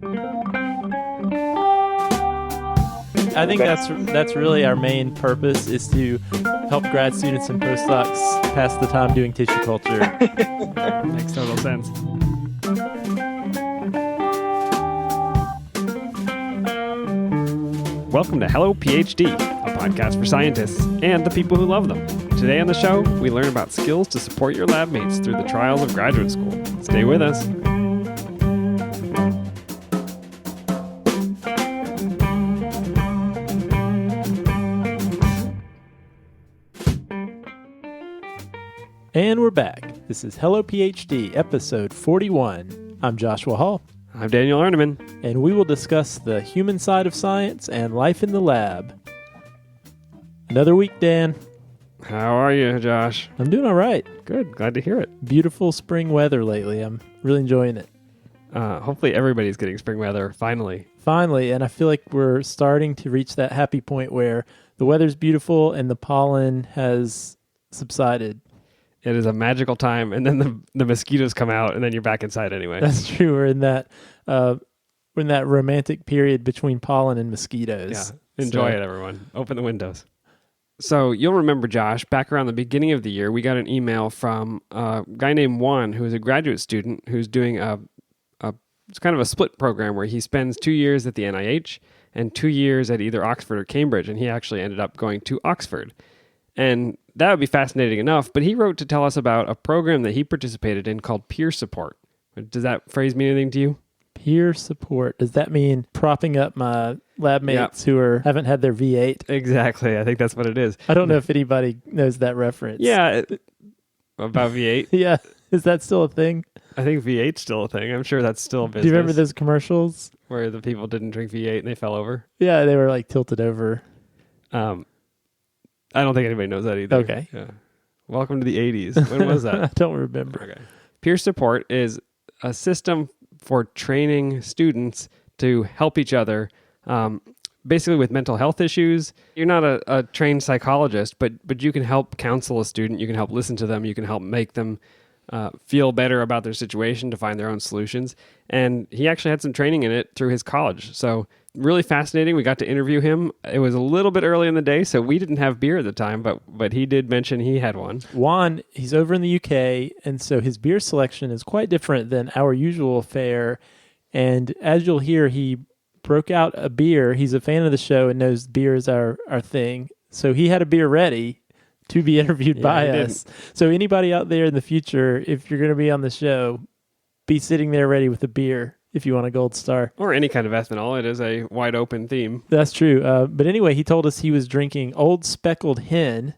I think that's really our main purpose, is to help grad students and postdocs pass the time doing tissue culture. Makes total sense. Welcome to Hello PhD, a podcast for scientists and the people who love them. Today on the show, we learn about skills to support your lab mates through the trials of graduate school. Stay with us. And we're back. This is Hello PhD, episode 41. I'm Joshua Hall. I'm Daniel Arneman. And we will discuss the human side of science and life in the lab. Another week, Dan. How are you, Josh? I'm doing all right. Good. Glad to hear it. Beautiful spring weather lately. I'm really enjoying it. Hopefully everybody's getting spring weather, finally. Finally, and I feel like we're starting to reach that happy point where the weather's beautiful and the pollen has subsided. It is a magical time, and then the mosquitoes come out, and then you're back inside anyway. That's true. We're in that romantic period between pollen and mosquitoes. Yeah, enjoy it, everyone. Open the windows. So you'll remember, Josh, back around the beginning of the year, we got an email from a guy named Juan, who is a graduate student who's doing it's kind of a split program where he spends 2 years at the NIH and 2 years at either Oxford or Cambridge, and he actually ended up going to Oxford. And that would be fascinating enough, but he wrote to tell us about a program that he participated in called peer support. Does that phrase mean anything to you? Peer support. Does that mean propping up my lab mates who haven't had their V8? Exactly. I think that's what it is. I don't know if anybody knows that reference. Yeah. About V8? Yeah. Is that still a thing? I think V8's still a thing. I'm sure that's still a business. Do you remember those commercials? Where the people didn't drink V8 and they fell over? Yeah, they were like tilted over. I don't think anybody knows that either. Okay. Yeah. Welcome to the 80s. When was that? I don't remember. Okay. Peer support is a system for training students to help each other, basically with mental health issues. You're not a trained psychologist, but you can help counsel a student. You can help listen to them. You can help make them feel better about their situation to find their own solutions. And he actually had some training in it through his college. So really fascinating. We got to interview him. It was a little bit early in the day, so we didn't have beer at the time, but he did mention he had one. Juan, he's over in the UK, and so his beer selection is quite different than our usual fare. And as you'll hear, he broke out a beer. He's a fan of the show and knows beer is our thing. So he had a beer ready to be interviewed by us. So anybody out there in the future, if you're going to be on the show, be sitting there ready with a beer if you want a gold star. Or any kind of ethanol. It is a wide open theme. That's true. But anyway, he told us he was drinking Old Speckled Hen.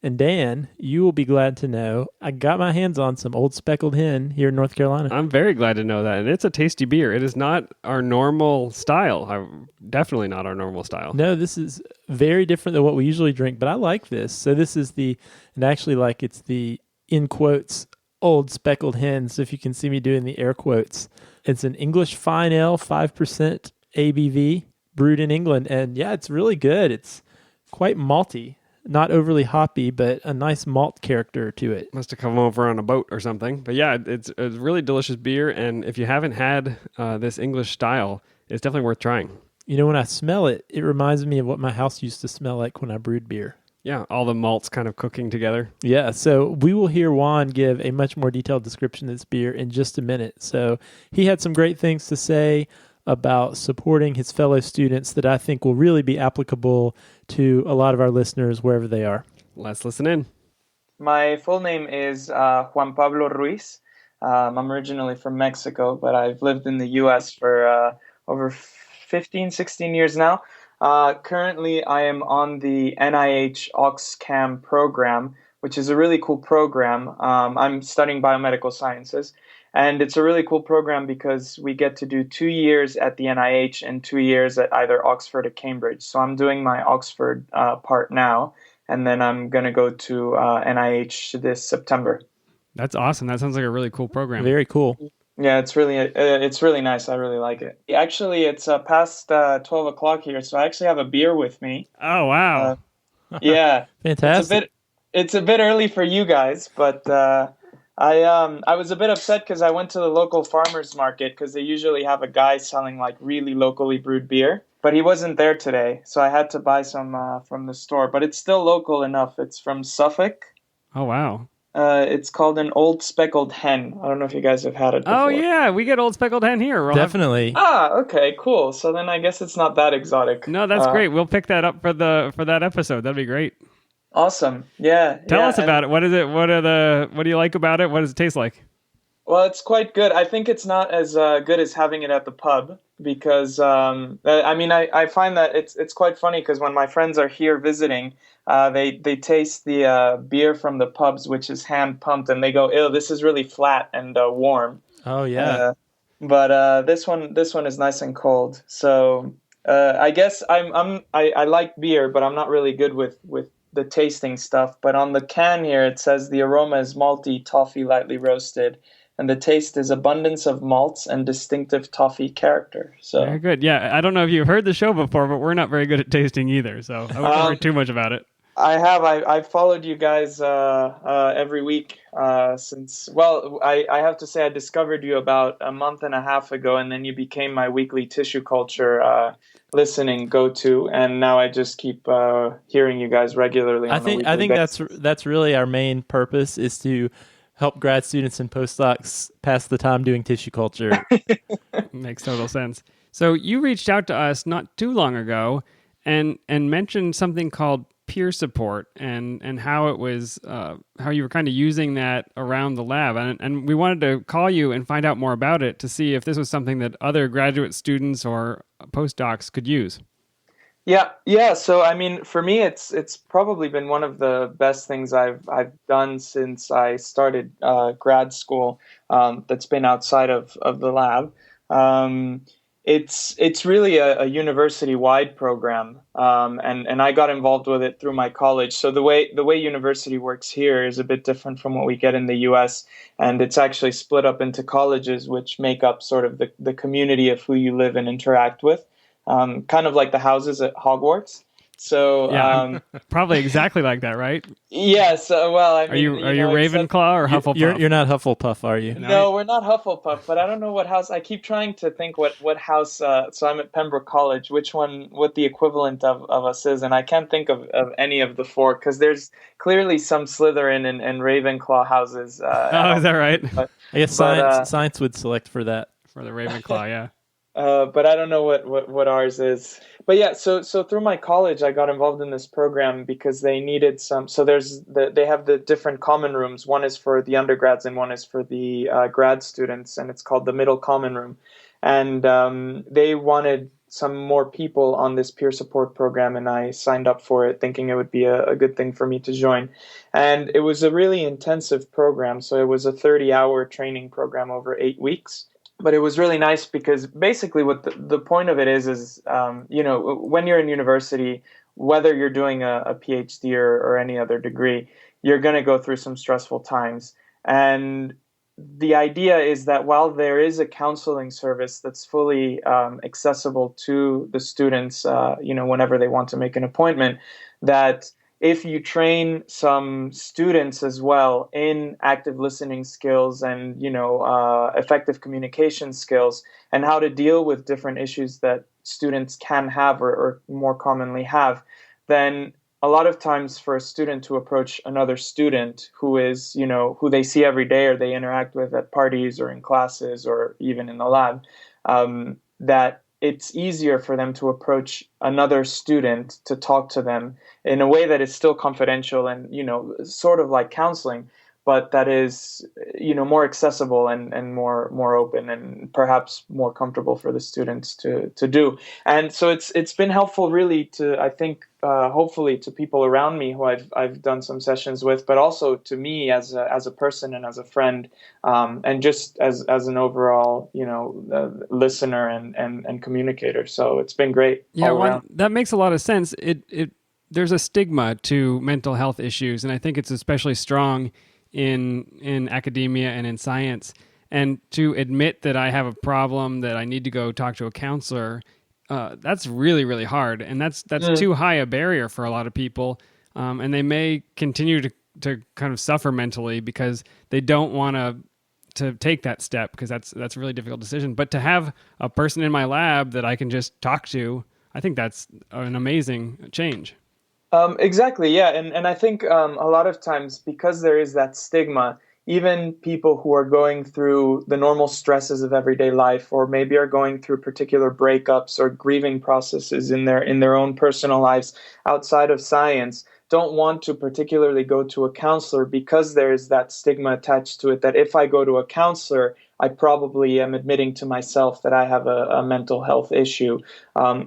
And Dan, you will be glad to know, I got my hands on some Old Speckled Hen here in North Carolina. I'm very glad to know that. And it's a tasty beer. It is not our normal style. Definitely not our normal style. No, this is very different than what we usually drink, but I like this. So this is it's the, in quotes, Old Speckled Hen. So if you can see me doing the air quotes, it's an English fine ale, 5% ABV, brewed in England. And yeah, it's really good. It's quite malty. Not overly hoppy, but a nice malt character to it. Must have come over on a boat or something. But yeah, it's a really delicious beer. And if you haven't had this English style, it's definitely worth trying. You know, when I smell it, it reminds me of what my house used to smell like when I brewed beer. Yeah, all the malts kind of cooking together. Yeah, so we will hear Juan give a much more detailed description of this beer in just a minute. So he had some great things to say about supporting his fellow students that I think will really be applicable to a lot of our listeners wherever they are. Let's listen in. My full name is Juan Pablo Ruiz. I'm originally from Mexico, but I've lived in the U.S. for over 15, 16 years now. Currently, I am on the NIH OxCam program, which is a really cool program. I'm studying biomedical sciences, and it's a really cool program because we get to do 2 years at the NIH and 2 years at either Oxford or Cambridge. So I'm doing my Oxford part now, and then I'm going to go to NIH this September. That's awesome. That sounds like a really cool program. Very cool. Yeah, it's really nice. I really like it. Actually, it's past 12 o'clock here, so I actually have a beer with me. Oh, wow. Yeah. Fantastic. It's a bit early for you guys, but I was a bit upset because I went to the local farmers market because they usually have a guy selling like really locally brewed beer, but he wasn't there today, so I had to buy some from the store. But it's still local enough. It's from Suffolk. Oh, wow. It's called an Old Speckled Hen. I don't know if you guys have had it Oh, before. yeah. We get Old Speckled Hen here. Definitely. Okay, cool. So then I guess it's not that exotic. No, that's great. We'll pick that up for that episode. That'd be great. Awesome. Yeah. Tell us about it. What is it? What do you like about it? What does it taste like? Well, it's quite good. I think it's not as good as having it at the pub because I find that it's quite funny because when my friends are here visiting, they taste the beer from the pubs, which is hand pumped, and they go, "Ew, this is really flat and warm." Oh yeah. But this one is nice and cold. So I guess I like beer, but I'm not really good with the tasting stuff. But on the can here, it says the aroma is malty, toffee, lightly roasted, and the taste is abundance of malts and distinctive toffee character. So very good. Yeah, I don't know if you've heard the show before, but we're not very good at tasting either, so I wouldn't worry too much about it. I have. I've followed you guys every week since. Well, I have to say I discovered you about a month and a half ago, and then you became my weekly tissue culture listening go-to, and now I just keep hearing you guys regularly. I think that's really our main purpose is to help grad students and postdocs pass the time doing tissue culture. Makes total sense. So you reached out to us not too long ago and mentioned something called peer support and how it was how you were kind of using that around the lab, and we wanted to call you and find out more about it to see if this was something that other graduate students or postdocs could use. Yeah. So I mean, for me, it's probably been one of the best things I've done since I started grad school. That's been outside of the lab. It's really a university-wide program, and I got involved with it through my college. So the way university works here is a bit different from what we get in the U.S., and it's actually split up into colleges, which make up sort of the community of who you live and interact with, kind of like the houses at Hogwarts. So yeah, probably exactly like that, right? Yes. Well, I mean, are you Ravenclaw or Hufflepuff? You're not Hufflepuff, are you? No, we're not Hufflepuff, but I don't know what house. I keep trying to think what house. So I'm at Pembroke College. What the equivalent of us is, and I can't think of any of the four because there's clearly some Slytherin and Ravenclaw houses. Is that right? I guess science would select for that. For the Ravenclaw, yeah. But I don't know what ours is. But yeah, so through my college, I got involved in this program because they needed some. So they have the different common rooms. One is for the undergrads and one is for the grad students, and it's called the middle common room. And they wanted some more people on this peer support program, and I signed up for it, thinking it would be a good thing for me to join. And it was a really intensive program. So it was a 30-hour training program over 8 weeks. But it was really nice because basically what the point of it is when you're in university, whether you're doing a PhD or any other degree, you're going to go through some stressful times. And the idea is that while there is a counseling service that's fully accessible to the students, whenever they want to make an appointment, that if you train some students as well in active listening skills and effective communication skills and how to deal with different issues that students can have or more commonly have, then a lot of times for a student to approach another student who is who they see every day or they interact with at parties or in classes or even in the lab, that it's easier for them to approach another student to talk to them in a way that is still confidential and, sort of like counseling, but that is, more accessible and more open and perhaps more comfortable for the students to do. And so it's been helpful really to, I think, hopefully to people around me who I've done some sessions with, but also to me as a person and as a friend, and just as an overall, listener and communicator. So it's been great. Yeah, well, that makes a lot of sense. There's a stigma to mental health issues, and I think it's especially strong in academia and in science. And to admit that I have a problem, that I need to go talk to a counselor, that's really, really hard. And that's too high a barrier for a lot of people. And they may continue to to kind of suffer mentally because they don't want to take that step, because that's a really difficult decision. But to have a person in my lab that I can just talk to, I think that's an amazing change. Exactly, yeah. And I think a lot of times, because there is that stigma, even people who are going through the normal stresses of everyday life, or maybe are going through particular breakups or grieving processes in their own personal lives outside of science, don't want to particularly go to a counselor, because there is that stigma attached to it that if I go to a counselor, I probably am admitting to myself that I have a mental health issue.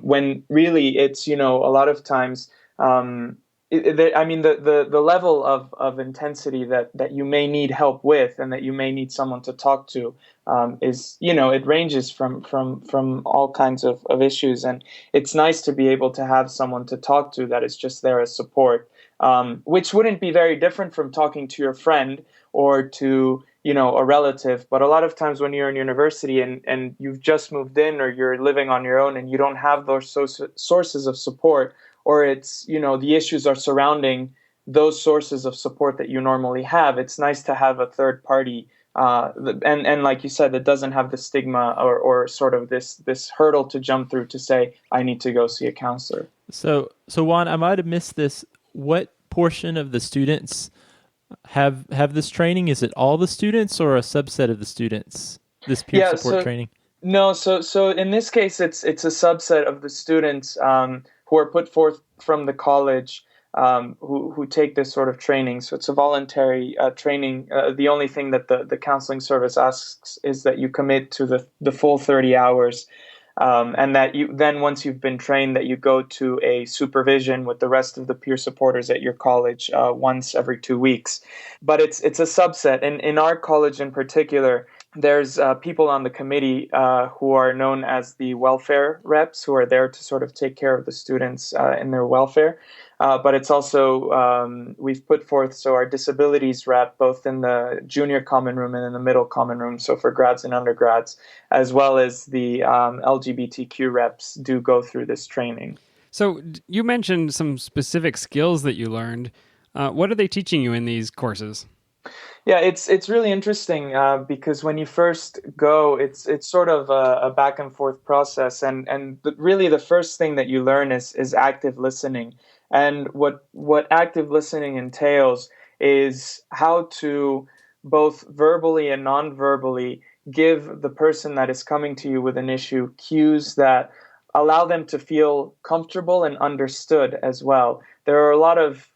When really it's, a lot of times, I mean, the level of intensity that you may need help with, and that you may need someone to talk to, is, it ranges from all kinds of issues. And it's nice to be able to have someone to talk to that is just there as support, which wouldn't be very different from talking to your friend or to, a relative. But a lot of times when you're in university and you've just moved in, or you're living on your own, and you don't have those sources of support, or it's, the issues are surrounding those sources of support that you normally have, it's nice to have a third party, and like you said, it doesn't have the stigma, or sort of this hurdle to jump through to say, I need to go see a counselor. So Juan, I might have missed this. What portion of the students have this training? Is it all the students or a subset of the students, this peer support training? No, so in this case, it's a subset of the students who are put forth from the college, who take this sort of training. So it's a voluntary training. The only thing that the counseling service asks is that you commit to the full 30 hours. And that you then, once you've been trained, that you go to a supervision with the rest of the peer supporters at your college once every 2 weeks. But it's a subset. And in our college in particular, there's people on the committee who are known as the welfare reps, who are there to sort of take care of the students in their welfare. But it's also, we've put forth, so our disabilities rep, both in the junior common room and in the middle common room, so for grads and undergrads, as well as the LGBTQ reps do go through this training. So you mentioned some specific skills that you learned. What are they teaching you in these courses? Yeah, it's really interesting because when you first go, it's sort of a back and forth process, and really the first thing that you learn is active listening. And what active listening entails is how to both verbally and non-verbally give the person that is coming to you with an issue cues that allow them to feel comfortable and understood as well. There are a lot of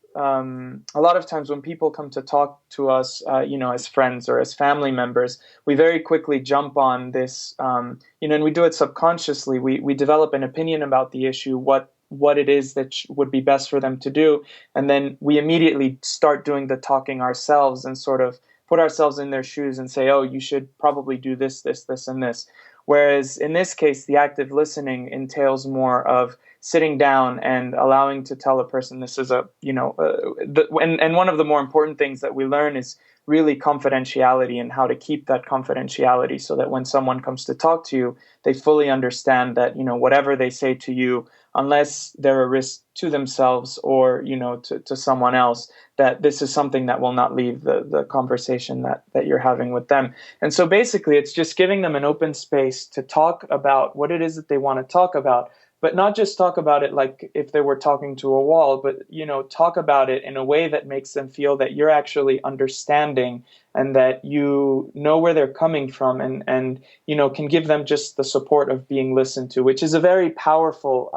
times when people come to talk to us, as friends or as family members, we very quickly jump on this, and we do it subconsciously. We develop an opinion about the issue, what it is that would be best for them to do, and then we immediately start doing the talking ourselves and sort of put ourselves in their shoes and say, oh, you should probably do this, this, this, and this. Whereas in this case, the active listening entails more of sitting down and allowing to tell a person this is and one of the more important things that we learn is really confidentiality, and how to keep that confidentiality so that when someone comes to talk to you, they fully understand that, whatever they say to you, unless they're a risk to themselves or, to someone else, that this is something that will not leave the conversation that you're having with them. And so basically, it's just giving them an open space to talk about what it is that they want to talk about, but not just talk about it like if they were talking to a wall, but, talk about it in a way that makes them feel that you're actually understanding, and that you know where they're coming from, and can give them just the support of being listened to, which is a very powerful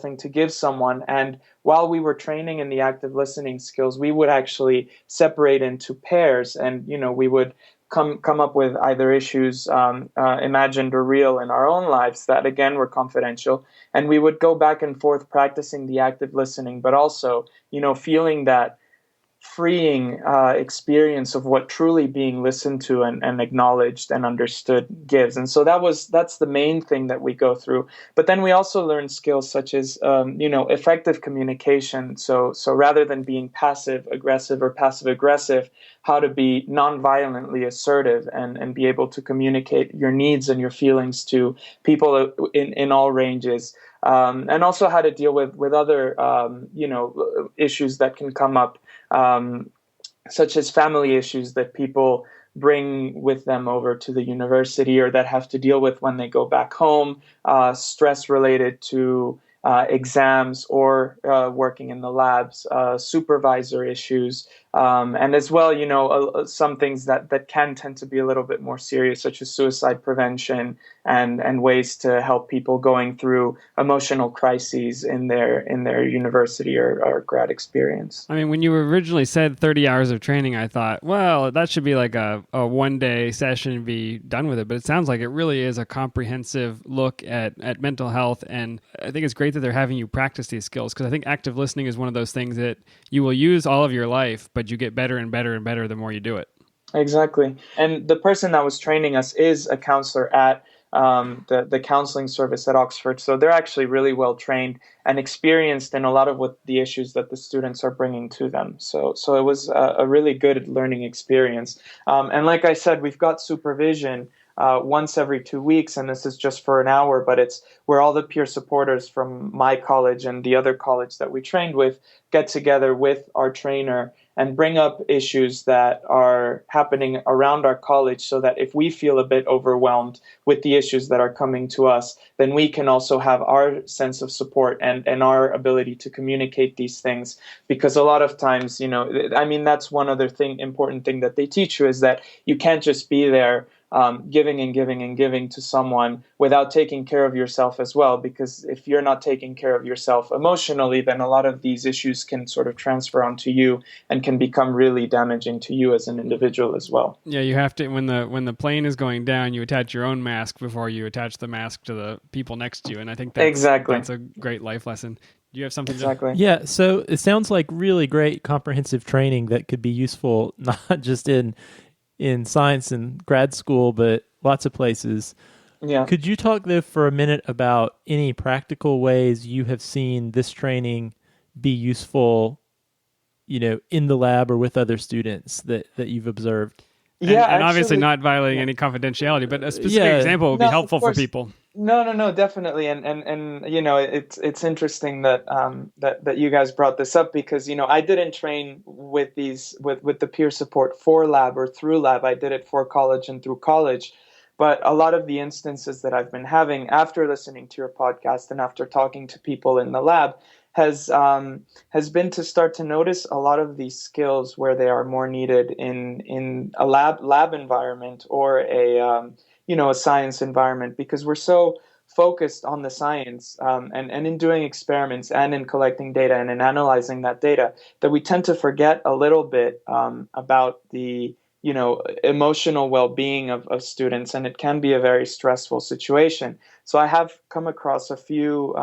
thing to give someone. And while we were training in the active listening skills, we would actually separate into pairs, and we would come up with either issues imagined or real in our own lives that again were confidential, and we would go back and forth practicing the active listening, but also feeling that freeing experience of what truly being listened to and acknowledged and understood gives. And so that's the main thing that we go through. But then we also learn skills such as effective communication. So rather than being passive aggressive or passive aggressive, how to be non-violently assertive and be able to communicate your needs and your feelings to people in all ranges. And also how to deal with other, issues that can come up, such as family issues that people bring with them over to the university or that have to deal with when they go back home, stress related to exams or working in the labs, supervisor issues, and as well, some things that can tend to be a little bit more serious, such as suicide prevention and ways to help people going through emotional crises in their university or grad experience. I mean, when you originally said 30 hours of training, I thought, well, that should be like a one-day session and be done with it. But it sounds like it really is a comprehensive look at mental health. And I think it's great that they're having you practice these skills, because I think active listening is one of those things that you will use all of your life, but you get better and better and better the more you do it. Exactly. And the person that was training us is a counselor at the counseling service at Oxford. So they're actually really well trained and experienced in a lot of what the issues that the students are bringing to them. So it was a really good learning experience. And like I said, we've got supervision once every 2 weeks, and this is just for an hour, but it's where all the peer supporters from my college and the other college that we trained with get together with our trainer and bring up issues that are happening around our college, so that if we feel a bit overwhelmed with the issues that are coming to us, then we can also have our sense of support and our ability to communicate these things. Because a lot of times, that's one other important thing that they teach you, is that you can't just be there giving and giving and giving to someone without taking care of yourself as well. Because if you're not taking care of yourself emotionally, then a lot of these issues can sort of transfer onto you and can become really damaging to you as an individual as well. Yeah, you have to, when the plane is going down, you attach your own mask before you attach the mask to the people next to you. And I think that's a great life lesson. Do you have something? Exactly. Yeah, so it sounds like really great comprehensive training that could be useful not just in science and grad school, but lots of places. Yeah. Could you talk, though, for a minute about any practical ways you have seen this training be useful, in the lab or with other students that you've observed? Yeah, and obviously not violating any confidentiality, but a specific example would be helpful for people. No, definitely, and it's interesting that that you guys brought this up, because I didn't train with the peer support for lab or through lab. I did it for college and through college, but a lot of the instances that I've been having after listening to your podcast and after talking to people in the lab has been to start to notice a lot of these skills where they are more needed in a lab environment or a science environment, because we're so focused on the science and in doing experiments and in collecting data and in analyzing that data, that we tend to forget a little bit about the emotional well-being of students, and it can be a very stressful situation. So I have come across a few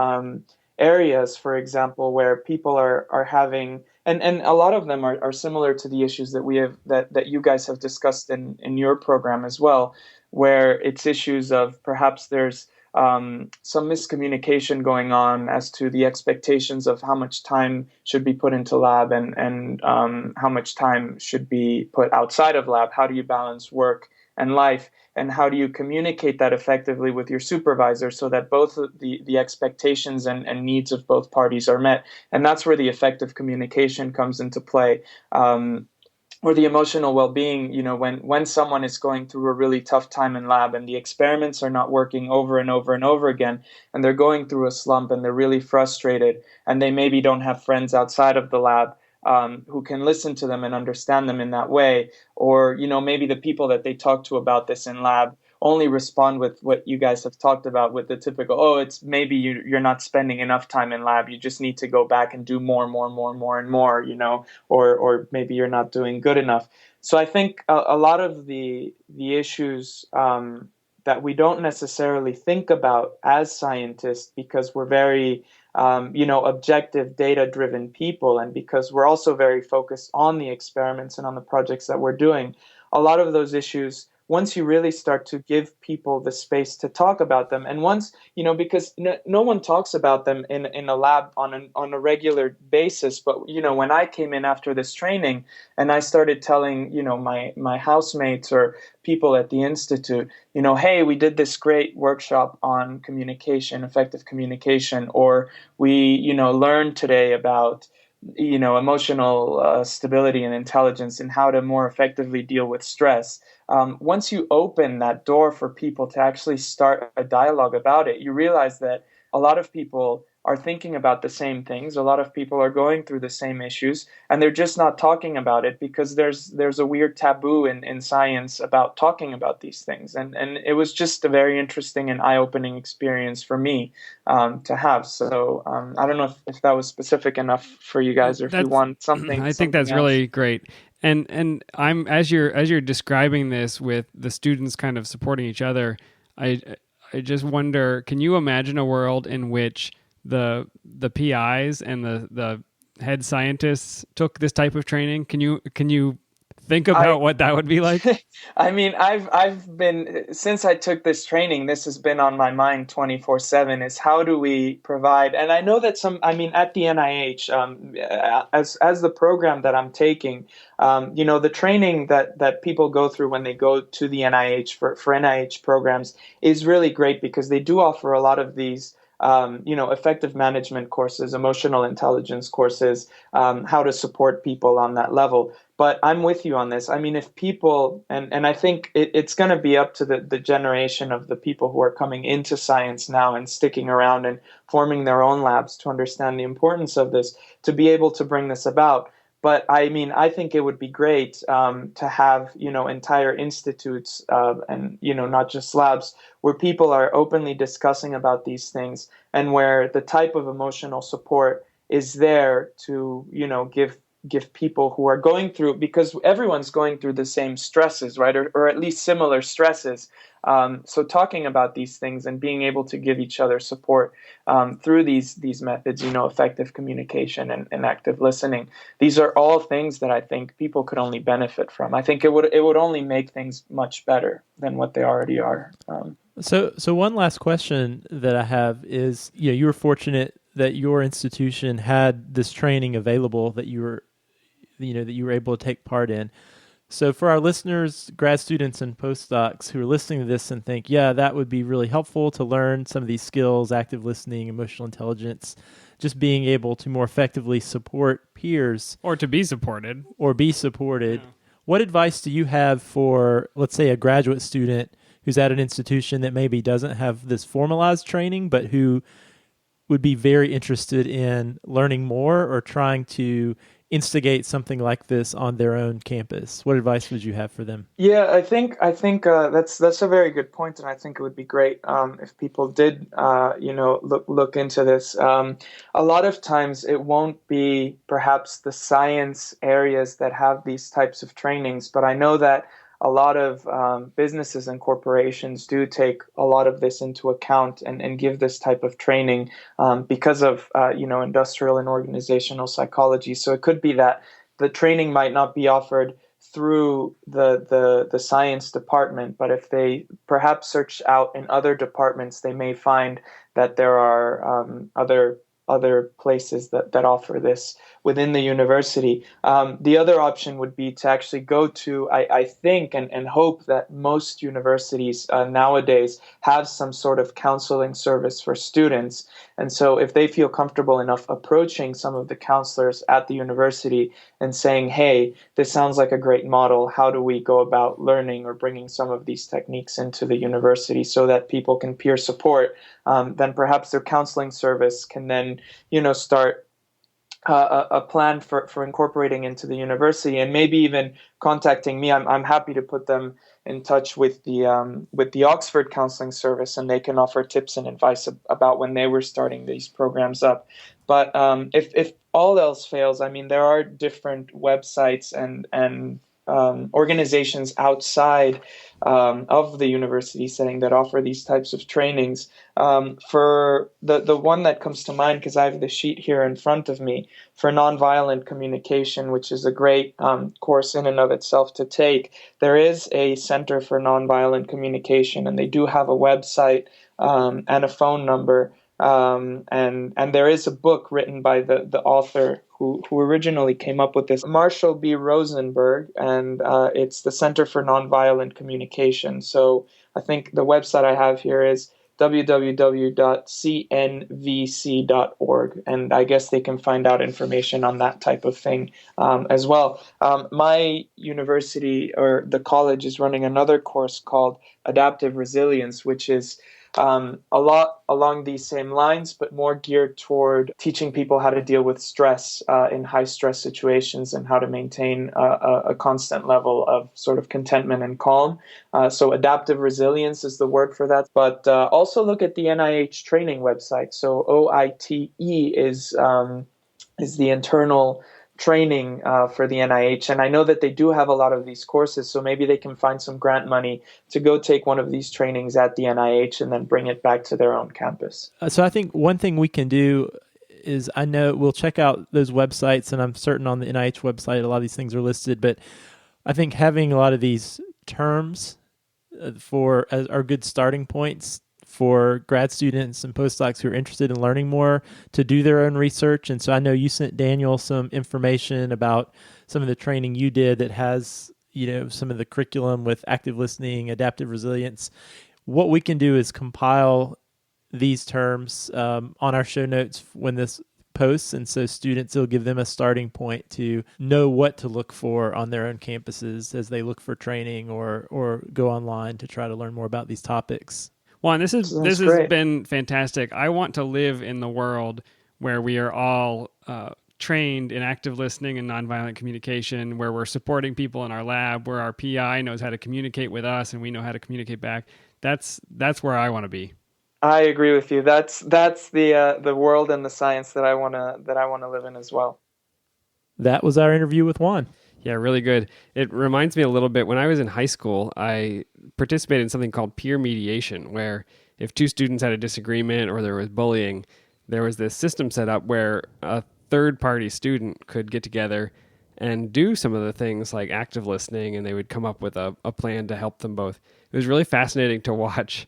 areas, for example, where people are having, and a lot of them are similar to the issues that we have that you guys have discussed in your program as well, where it's issues of perhaps there's some miscommunication going on as to the expectations of how much time should be put into lab and how much time should be put outside of lab. How do you balance work and life? And how do you communicate that effectively with your supervisor so that both the expectations and needs of both parties are met? And that's where the effective communication comes into play. Or the emotional well-being, when someone is going through a really tough time in lab and the experiments are not working over and over and over again, and they're going through a slump and they're really frustrated, and they maybe don't have friends outside of the lab who can listen to them and understand them in that way, or maybe the people that they talk to about this in lab only respond with what you guys have talked about, with the typical, oh, it's maybe you're not spending enough time in lab, you just need to go back and do more, or maybe you're not doing good enough. So I think a lot of the issues that we don't necessarily think about as scientists, because we're very objective, data-driven people, and because we're also very focused on the experiments and on the projects that we're doing, a lot of those issues once you really start to give people the space to talk about them, and once, because no one talks about them in a lab on a regular basis. But, when I came in after this training and I started telling, my housemates or people at the institute, hey, we did this great workshop on communication, effective communication, or we, learned today about, emotional stability and intelligence and how to more effectively deal with stress. Once you open that door for people to actually start a dialogue about it, you realize that a lot of people are thinking about the same things. A lot of people are going through the same issues, and they're just not talking about it because there's a weird taboo in science about talking about these things. And it was just a very interesting and eye-opening experience for me to have. So I don't know if that was specific enough for you guys, or if you That's want something I think that's else. really great. And I'm as you're describing this with the students kind of supporting each other, I just wonder, can you imagine a world in which the PIs and the head scientists took this type of training? Can you think about what that would be like? I mean, I've been, since I took this training, this has been on my mind 24/7, is how do we provide, and I know that at the NIH, as the program that I'm taking, the training that people go through when they go to the NIH for NIH programs is really great because they do offer a lot of these effective management courses, emotional intelligence courses, how to support people on that level. But I'm with you on this. I mean, if people, and I think it's going to be up to the generation of the people who are coming into science now and sticking around and forming their own labs to understand the importance of this, to be able to bring this about. But I mean, I think it would be great to have, entire institutes and, not just labs where people are openly discussing about these things, and where the type of emotional support is there to, give people who are going through, because everyone's going through the same stresses, right? Or at least similar stresses. So talking about these things and being able to give each other support through these methods, effective communication and active listening. These are all things that I think people could only benefit from. I think it would only make things much better than what they already are. So one last question that I have is, you were fortunate that your institution had this training available that you were able to take part in. So for our listeners, grad students and postdocs who are listening to this and think, yeah, that would be really helpful to learn some of these skills, active listening, emotional intelligence, just being able to more effectively support peers. Or to be supported. Yeah. What advice do you have for, let's say, a graduate student who's at an institution that maybe doesn't have this formalized training, but who would be very interested in learning more or trying to instigate something like this on their own campus? What advice would you have for them? Yeah, I think that's a very good point, and I think it would be great if people did look into this. A lot of times, it won't be perhaps the science areas that have these types of trainings, but I know that a lot of businesses and corporations do take a lot of this into account and give this type of training because of industrial and organizational psychology. So it could be that the training might not be offered through the science department, but if they perhaps search out in other departments, they may find that there are other places that offer this within the university. The other option would be to actually go to, I think and hope that most universities nowadays have some sort of counseling service for students. And so if they feel comfortable enough approaching some of the counselors at the university and saying, hey, this sounds like a great model, how do we go about learning or bringing some of these techniques into the university so that people can peer support, then perhaps their counseling service can then, start a plan for incorporating into the university, and maybe even contacting me. I'm happy to put them in touch with the Oxford Counseling Service, and they can offer tips and advice about when they were starting these programs up. But if all else fails, I mean, there are different websites and organizations outside of the university setting that offer these types of trainings. For the one that comes to mind, because I have the sheet here in front of me, for nonviolent communication, which is a great course in and of itself to take, there is a Center for Nonviolent Communication, and they do have a website and a phone number. And there is a book written by the author who originally came up with this, Marshall B. Rosenberg, and it's the Center for Nonviolent Communication. So I think the website I have here is www.cnvc.org, and I guess they can find out information on that type of thing as well. My university, or the college, is running another course called Adaptive Resilience, which is a lot along these same lines, but more geared toward teaching people how to deal with stress in high stress situations and how to maintain a constant level of sort of contentment and calm. So adaptive resilience is the word for that. But also look at the NIH training website. So OITE is the internal training for the NIH. And I know that they do have a lot of these courses, so maybe they can find some grant money to go take one of these trainings at the NIH and then bring it back to their own campus. So I think one thing we can do is, I know we'll check out those websites, and I'm certain on the NIH website a lot of these things are listed, but I think having a lot of these terms are good starting points for grad students and postdocs who are interested in learning more to do their own research. And so I know you sent Daniel some information about some of the training you did that has, some of the curriculum with active listening, adaptive resilience. What we can do is compile these terms on our show notes when this posts, and so students, it'll give them a starting point to know what to look for on their own campuses as they look for training or go online to try to learn more about these topics. Well, and this has been fantastic. I want to live in the world where we are all trained in active listening and nonviolent communication, where we're supporting people in our lab, where our PI knows how to communicate with us and we know how to communicate back. That's where I want to be. I agree with you. That's the world and the science that I want to live in as well. That was our interview with Juan. Yeah, really good. It reminds me a little bit, when I was in high school, I participated in something called peer mediation, where if two students had a disagreement or there was bullying, there was this system set up where a third-party student could get together and do some of the things like active listening, and they would come up with a plan to help them both. It was really fascinating to watch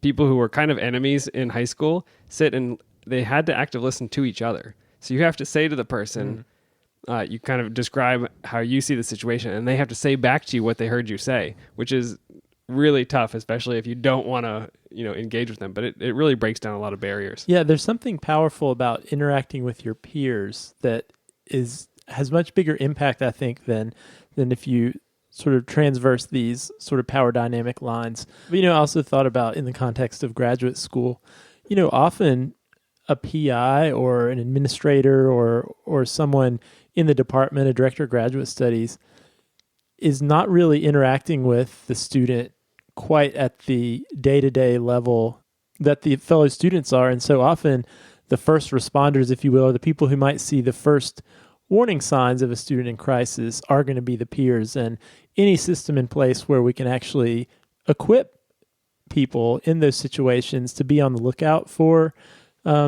people who were kind of enemies in high school sit, and they had to active listen to each other. So you have to say to the person, you kind of describe how you see the situation, and they have to say back to you what they heard you say, which is really tough, especially if you don't want to, engage with them. But it really breaks down a lot of barriers. Yeah, there's something powerful about interacting with your peers that has much bigger impact, I think, than if you sort of transverse these sort of power dynamic lines. But, I also thought about in the context of graduate school, often a PI or an administrator or someone in the department, a director of graduate studies, is not really interacting with the student quite at the day-to-day level that the fellow students are. And so often the first responders, if you will, or the people who might see the first warning signs of a student in crisis are going to be the peers. And any system in place where we can actually equip people in those situations to be on the lookout for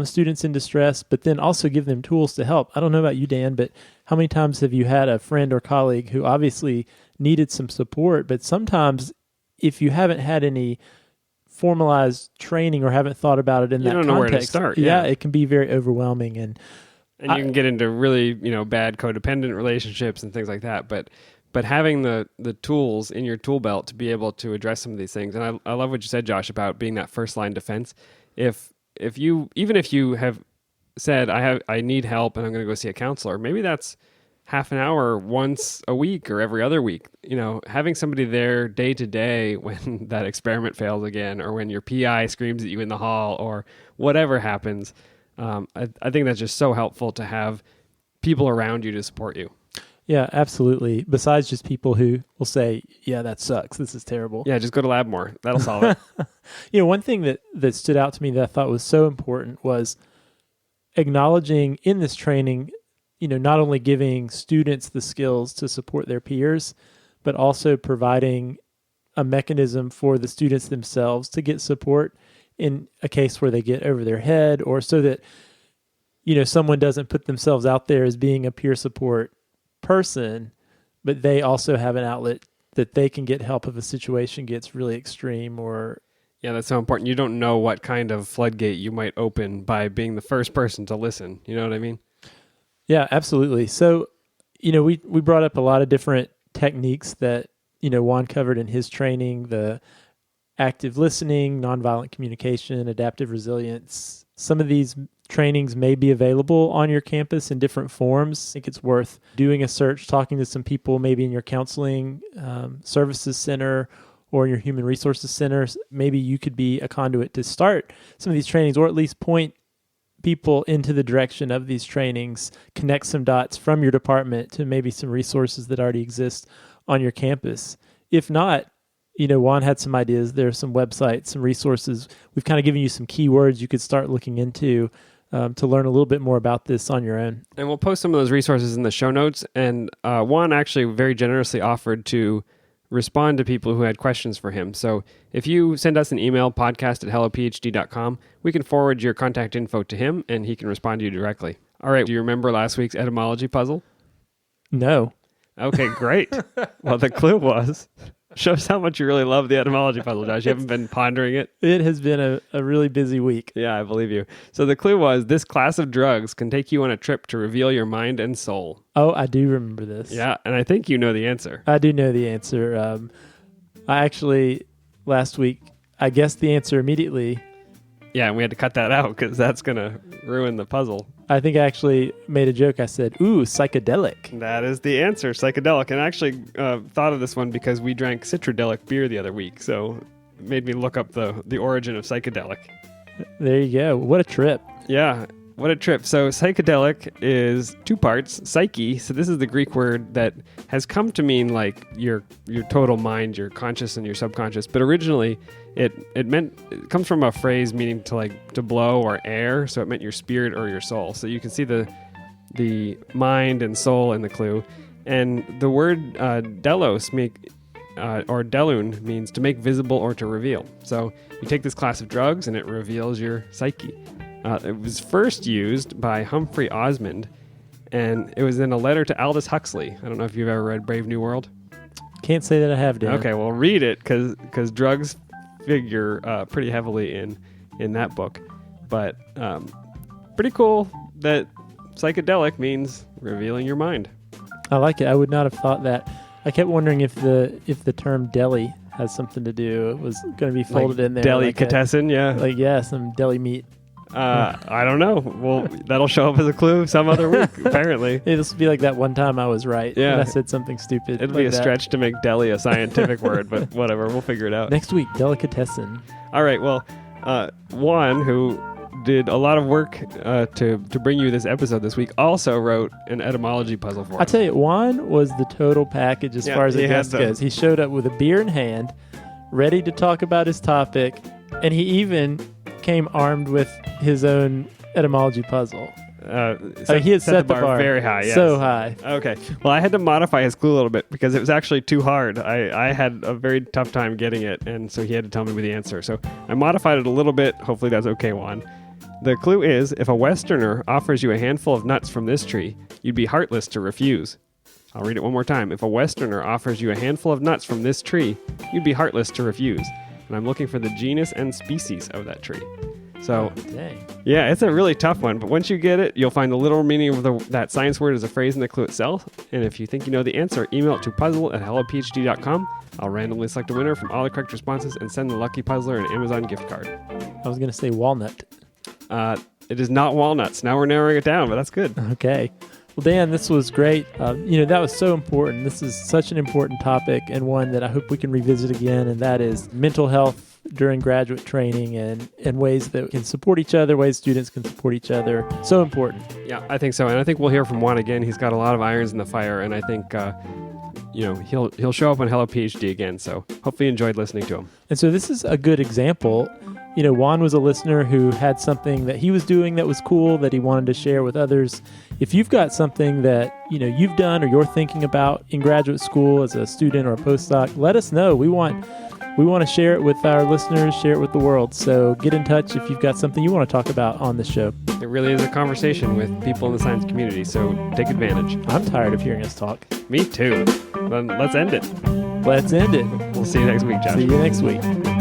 students in distress, but then also give them tools to help. I don't know about you, Dan, but how many times have you had a friend or colleague who obviously needed some support, but sometimes if you haven't had any formalized training or haven't thought about it in that context, you don't know where to start. Yeah, it can be very overwhelming. And you can get into really, bad codependent relationships and things like that. But having the tools in your tool belt to be able to address some of these things. And I love what you said, Josh, about being that first line defense. If you have said, I need help and I'm going to go see a counselor, maybe that's half an hour once a week or every other week. Having somebody there day to day when that experiment fails again, or when your PI screams at you in the hall, or whatever happens. I think that's just so helpful to have people around you to support you. Yeah, absolutely. Besides just people who will say, yeah, that sucks. This is terrible. Yeah, just go to lab more. That'll solve it. One thing that stood out to me that I thought was so important was acknowledging in this training not only giving students the skills to support their peers, but also providing a mechanism for the students themselves to get support in a case where they get over their head, or so that, someone doesn't put themselves out there as being a peer support person, but they also have an outlet that they can get help if a situation gets really extreme or... Yeah, that's so important. You don't know what kind of floodgate you might open by being the first person to listen. You know what I mean? Yeah, absolutely. So, we brought up a lot of different techniques that, Juan covered in his training, the active listening, nonviolent communication, adaptive resilience. Some of these trainings may be available on your campus in different forms. I think it's worth doing a search, talking to some people, maybe in your counseling services center or in your human resources center. Maybe you could be a conduit to start some of these trainings, or at least point people into the direction of these trainings, connect some dots from your department to maybe some resources that already exist on your campus. If not, Juan had some ideas. There are some websites, some resources. We've kind of given you some keywords you could start looking into to learn a little bit more about this on your own. And we'll post some of those resources in the show notes. And Juan actually very generously offered to respond to people who had questions for him. So if you send us an email, podcast@hellophd.com, we can forward your contact info to him and he can respond to you directly. All right. Do you remember last week's etymology puzzle? No. Okay, great. Well, the clue was, shows how much you really love the etymology puzzle, Josh. You haven't been pondering it? It has been a really busy week. Yeah, I believe you. So the clue was, this class of drugs can take you on a trip to reveal your mind and soul. Oh, I do remember this. Yeah, and I think you know the answer. I do know the answer. I actually, last week, I guessed the answer immediately. Yeah, and we had to cut that out because that's going to ruin the puzzle. I think I actually made a joke. I said, ooh, psychedelic. That is the answer, psychedelic. And I actually thought of this one because we drank citradelic beer the other week. So it made me look up the origin of psychedelic. There you go. What a trip. Yeah, what a trip. So psychedelic is two parts. Psyche, so this is the Greek word that has come to mean like your total mind, your conscious and your subconscious. But originally it comes from a phrase meaning to blow or air. So it meant your spirit or your soul. So you can see the mind and soul in the clue. And the word delos or delun means to make visible or to reveal. So you take this class of drugs and it reveals your psyche. It was first used by Humphrey Osmond, and it was in a letter to Aldous Huxley. I don't know if you've ever read Brave New World. Can't say that I have, Dan. Okay, well, read it because drugs figure pretty heavily in that book. But pretty cool that psychedelic means revealing your mind. I like it. I would not have thought that. I kept wondering if the term deli has something to do. It was going to be folded in there. Delicatessen, yeah. Some deli meat. I don't know. Well, that'll show up as a clue some other week, apparently. This will be like that one time I was right. Yeah. And I said something stupid. It'll be a stretch to make deli a scientific word, but whatever. We'll figure it out. Next week, delicatessen. All right. Well, Juan, who did a lot of work to bring you this episode this week, also wrote an etymology puzzle for us. I tell you, Juan was the total package as far as the guest goes. He showed up with a beer in hand, ready to talk about his topic, and he even came armed with his own etymology puzzle. He had set the bar very high. Yes. So high. Okay. Well, I had to modify his clue a little bit because it was actually too hard. I had a very tough time getting it, and so he had to tell me the answer. So I modified it a little bit. Hopefully that's okay, Juan. The clue is, if a Westerner offers you a handful of nuts from this tree, you'd be heartless to refuse. I'll read it one more time. If a Westerner offers you a handful of nuts from this tree, you'd be heartless to refuse. And I'm looking for the genus and species of that tree. So, dang. Yeah, it's a really tough one. But once you get it, you'll find the literal meaning of that science word as a phrase in the clue itself. And if you think you know the answer, email it to puzzle@hellophd.com. I'll randomly select a winner from all the correct responses and send the lucky puzzler an Amazon gift card. I was going to say walnut. It is not walnuts. Now we're narrowing it down, but that's good. Okay. Well, Dan, this was great. That was so important. This is such an important topic and one that I hope we can revisit again, and that is mental health during graduate training and ways that we can support each other, ways students can support each other. So important. Yeah, I think so. And I think we'll hear from Juan again. He's got a lot of irons in the fire, and I think he'll show up on Hello PhD again. So hopefully you enjoyed listening to him. And so this is a good example. Juan was a listener who had something that he was doing that was cool that he wanted to share with others. If you've got something that, you've done or you're thinking about in graduate school as a student or a postdoc, let us know. We want to share it with our listeners, share it with the world. So get in touch if you've got something you want to talk about on this show. It really is a conversation with people in the science community, so take advantage. I'm tired of hearing us talk. Me too. Then let's end it. Let's end it. We'll see you next week, Josh. See you next week.